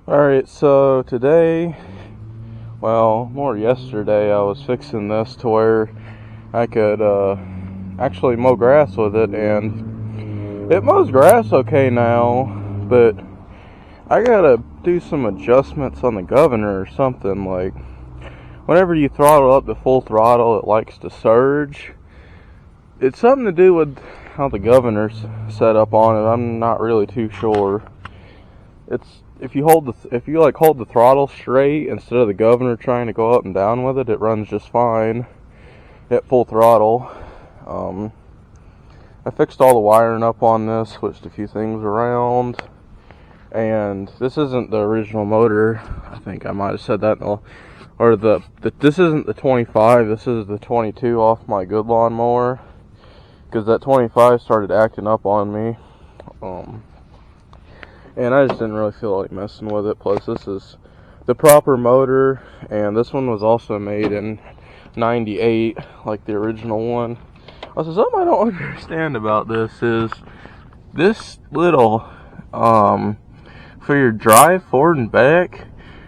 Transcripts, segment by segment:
Alright, so today, well, more yesterday, I was fixing this to where I could actually mow grass with it, and it mows grass okay now, but I gotta do some adjustments on the governor or something. Like, whenever you throttle up to full throttle, it likes to surge. It's something to do with how the governor's set up on it. I'm not really too sure. It's if you hold the throttle straight instead of the governor trying to go up and down with it, it runs just fine at full throttle. I fixed all the wiring up on this, switched a few things around, and this isn't the original motor. I think I might have said that this isn't the 25, this is the 22 off my good lawn mower, because that 25 started acting up on me. And I just didn't really feel like messing with it. Plus, this is the proper motor, and this one was also made in '98, like the original one. Also, something I don't understand about this is this little, for your drive forward and back,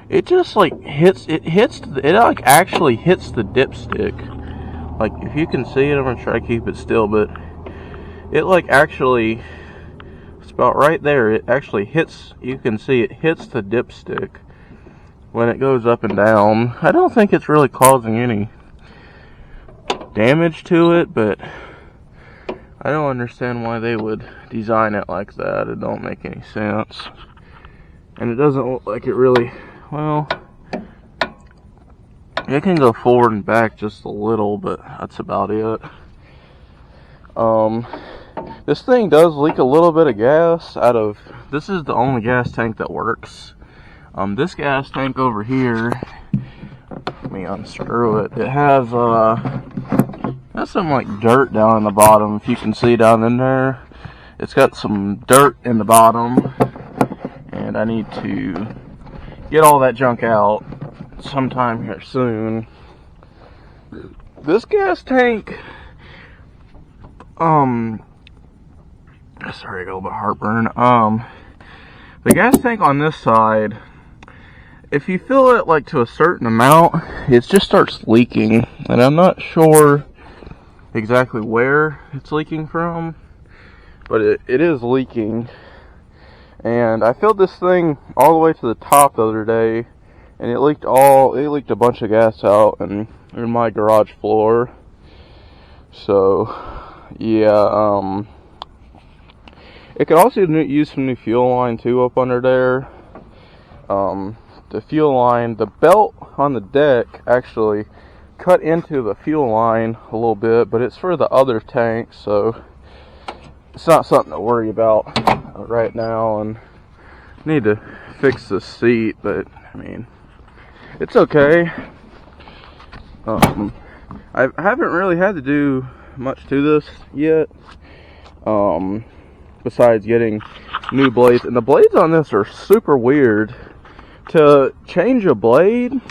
it just like actually hits the dipstick. Like, if you can see it, I'm gonna try to keep it still, but it like actually, about right there, it actually hits, you can see it hits the dipstick when it goes up and down. I don't think it's really causing any damage to it, but I don't understand why they would design it like that. It don't make any sense. And it doesn't look like it really, well, it can go forward and back just a little, but that's about it. This thing does leak a little bit of gas out of, this is the only gas tank that works. This gas tank over here, let me unscrew it. It has some like dirt down in the bottom. If you can see down in there, it's got some dirt in the bottom, and I need to get all that junk out sometime here soon. This gas tank, sorry, I got a little bit of heartburn. The gas tank on this side, if you fill it like to a certain amount, it just starts leaking, and I'm not sure exactly where it's leaking from, but it is leaking. And I filled this thing all the way to the top the other day, and it leaked a bunch of gas out in my garage floor. So yeah, it could also use some new fuel line too up under there. The fuel line, the belt on the deck actually cut into the fuel line a little bit, but it's for the other tank, so it's not something to worry about right now. And I need to fix the seat, but I mean, it's okay. I haven't really had to do much to this yet, besides getting new blades, and the blades on this are super weird. To change a blade, you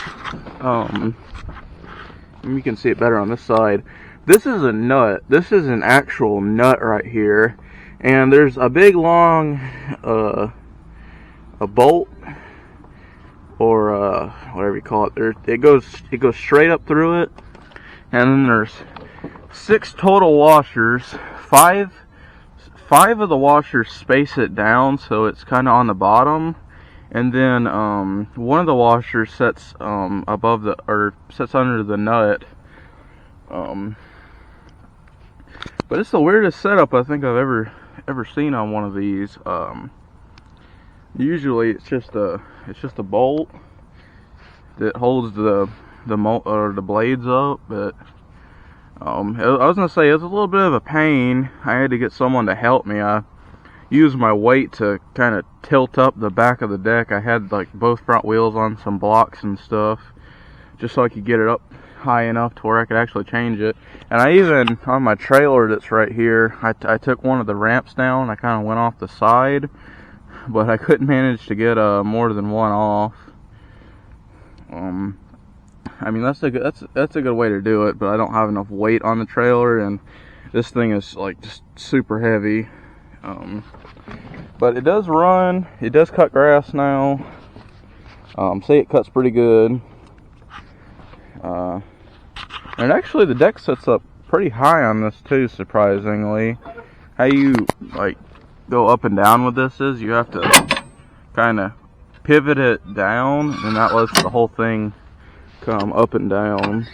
can see it better on this side. This is a nut. This is an actual nut right here, and there's a big long a bolt, or whatever you call it. It goes straight up through it, and then there's 6 total washers. Five of the washers space it down, so it's kind of on the bottom, and then one of the washers sets sets under the nut. But it's the weirdest setup I think I've ever seen on one of these. Usually it's just a bolt that holds the blades up, but I was gonna say, it's a little bit of a pain. I had to get someone to help me. I used my weight to kind of tilt up the back of the deck. I had like both front wheels on some blocks and stuff, just so I could get it up high enough to where I could actually change it. And I even, on my trailer that's right here, I took one of the ramps down. I kind of went off the side, but I couldn't manage to get more than one off. I mean, that's a good way to do it, but I don't have enough weight on the trailer, and this thing is like just super heavy. But it does run, it does cut grass now. See, it cuts pretty good. And actually the deck sets up pretty high on this too, surprisingly. How you like go up and down with this is you have to kind of pivot it down, and that lets the whole thing come up and down.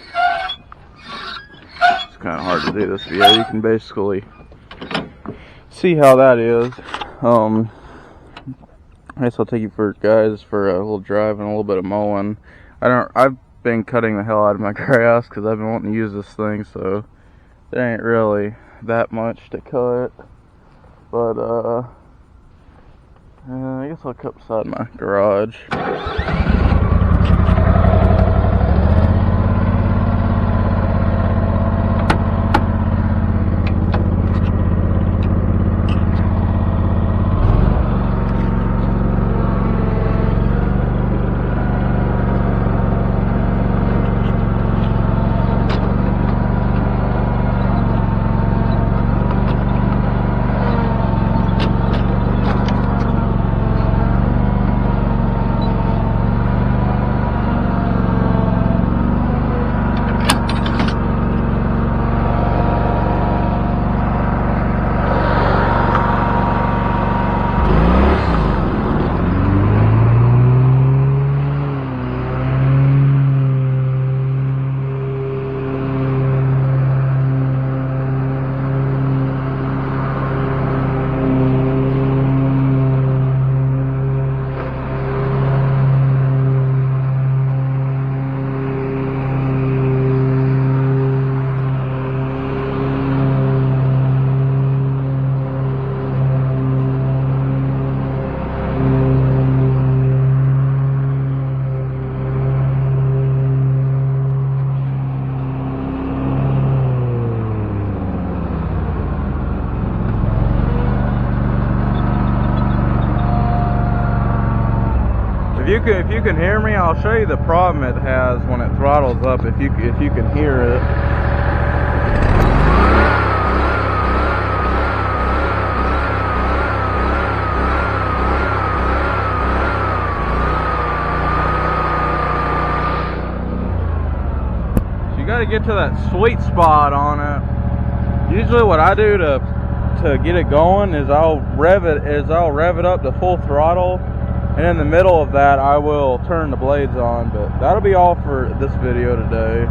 It's kind of hard to do this, but yeah, you can basically see how that is. I guess I'll take you guys for a little drive and a little bit of mowing. I've been cutting the hell out of my grass because I've been wanting to use this thing, so there ain't really that much to cut. But I guess I'll cut beside my garage. If you can hear me, I'll show you the problem it has when it throttles up. If you can hear it. So you got to get to that sweet spot on it. Usually, what I do to get it going is I'll rev it up to full throttle. And in the middle of that, I will turn the blades on, but that'll be all for this video today.